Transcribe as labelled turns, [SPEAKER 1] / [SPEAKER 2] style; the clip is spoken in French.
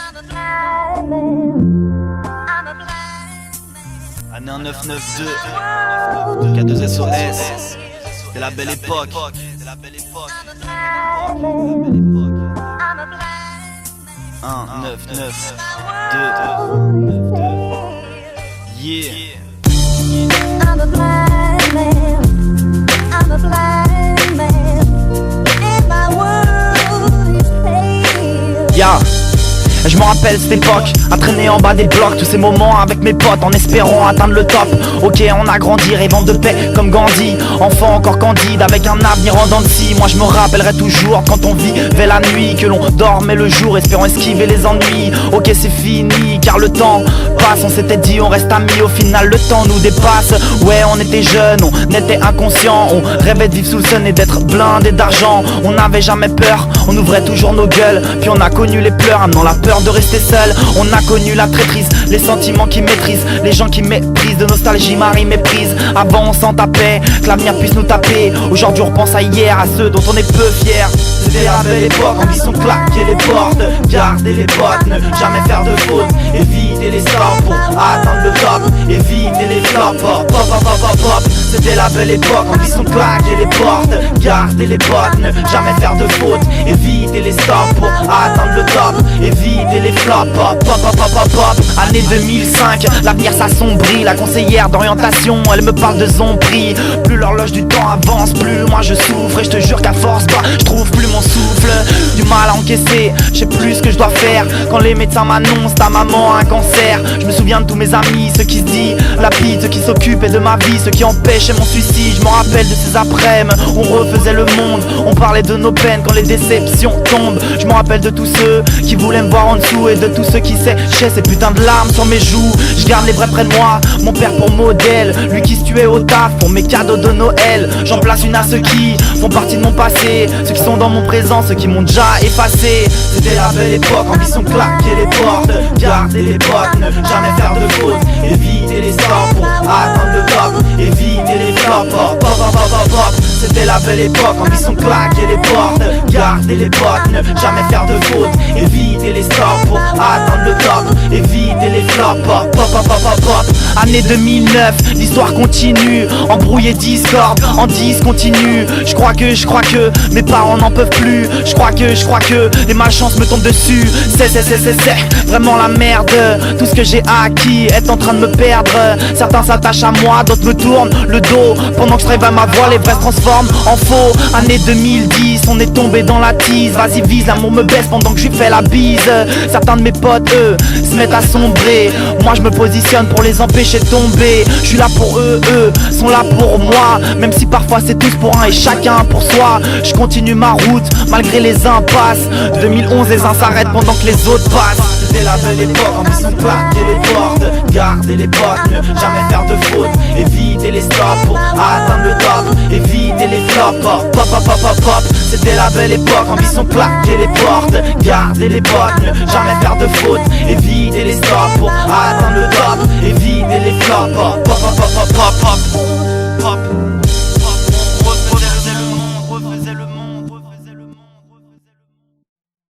[SPEAKER 1] Année 1992, K2SOS, c'était la belle époque. Un, 9, 9, 2, yeah.
[SPEAKER 2] I'm a blind man. I'm a blind man. And my world is pale.
[SPEAKER 3] Yeah. Je me rappelle cette époque, à traîner en bas des blocs, tous ces moments avec mes potes en espérant atteindre le top. Ok, on a grandi, rêvant de paix comme Gandhi, enfant encore candide avec un avenir en dents de scie. Moi je me rappellerai toujours quand on vivait la nuit, que l'on dormait le jour espérant esquiver les ennuis. Ok, c'est fini car le temps passe, on s'était dit on reste amis, au final le temps nous dépasse. Ouais, on était jeunes, on était inconscients, on rêvait de vivre sous le sun et d'être blindés d'argent. On n'avait jamais peur, on ouvrait toujours nos gueules, puis on a connu les pleurs, amenant la peur de rester seul. On a connu la traîtrise, les sentiments qui maîtrisent, les gens qui méprisent, de nostalgie Marie méprise. Avant on s'en tapait, que l'avenir puisse nous taper. Aujourd'hui on repense à hier, à ceux dont on est peu fiers. C'était la belle époque, ambition de claquer les portes, garder les potes, ne jamais faire de faute, éviter les stops pour atteindre le top, éviter les flops. Pop, pop, pop, pop, pop. C'était la belle époque, ambition de claquer les portes, garder les potes, ne jamais faire de faute, éviter les stops pour atteindre le top, éviter les flops. Pop, pop, pop, pop, pop, pop. Année 2005, l'avenir s'assombrit, la conseillère d'orientation, elle me parle de zombie. Plus l'horloge du temps avance, plus moi je souffre, et je te jure qu'à force, bah, je trouve plus mon souffle, du mal à encaisser, je sais plus ce que je dois faire. Quand les médecins m'annoncent ta maman a un cancer, je me souviens de tous mes amis, ceux qui se disent la pite, ceux qui s'occupaient de ma vie, ceux qui empêchaient mon suicide. Je me rappelle de ces après-midi, on refaisait le monde, on parlait de nos peines quand les déceptions tombent. Je me rappelle de tous ceux qui voulaient me voir en dessous, et de tous ceux qui séchaient ces putains de larmes sur mes joues. Je garde les vrais près de moi, mon père pour modèle, lui qui se tuait au taf pour mes cadeaux de Noël. J'en place une à ceux qui font partie de mon passé, ceux qui sont dans mon présent, ceux qui m'ont déjà effacé. C'était la belle époque, ambition de claquer les portes, garder les potes, ne jamais faire de faute, éviter les stops pour atteindre le top, éviter les flops. Pop, pop, pop, pop, pop. C'était la belle époque, ambition de claquer les portes, garder les potes, ne jamais faire de faute, éviter les stops pour atteindre le top, éviter les flops. Pop, pop, pop, pop, pop. Année 2009, l'histoire continue, embrouillé discorde, en discontinu. Je crois que mes parents n'en peuvent plus. Je crois que les malchances me tombent dessus. C'est vraiment la merde. Tout ce que j'ai acquis est en train de me perdre. Certains s'attachent à moi, d'autres me tournent le dos. Pendant que je rêve à ma voix, les vrais se transforment en faux. Année 2010, on est tombé dans la tease. Vas-y vise, l'amour me baisse pendant que je lui fais la bise. Certains de mes potes, eux, se mettent à sombrer. Moi je me positionne pour les empêcher de tomber. Je suis là pour eux, eux sont là pour moi. Même si parfois c'est tous pour un et chacun pour soi. Je continue ma route malgré les impasses. 2011 les uns s'arrêtent pendant que les autres passent. C'était la belle époque, ambition de claquer les portes, garder les potes, ne jamais faire de faute, éviter les stops pour atteindre le top, éviter les flops. Pop, pop, pop, pop, pop. C'était la belle époque, ambition de claquer les portes, garder les potes, ne jamais faire de faute, éviter les stops pour atteindre le top, éviter les flops. Pop, pop, pop, pop, pop, pop.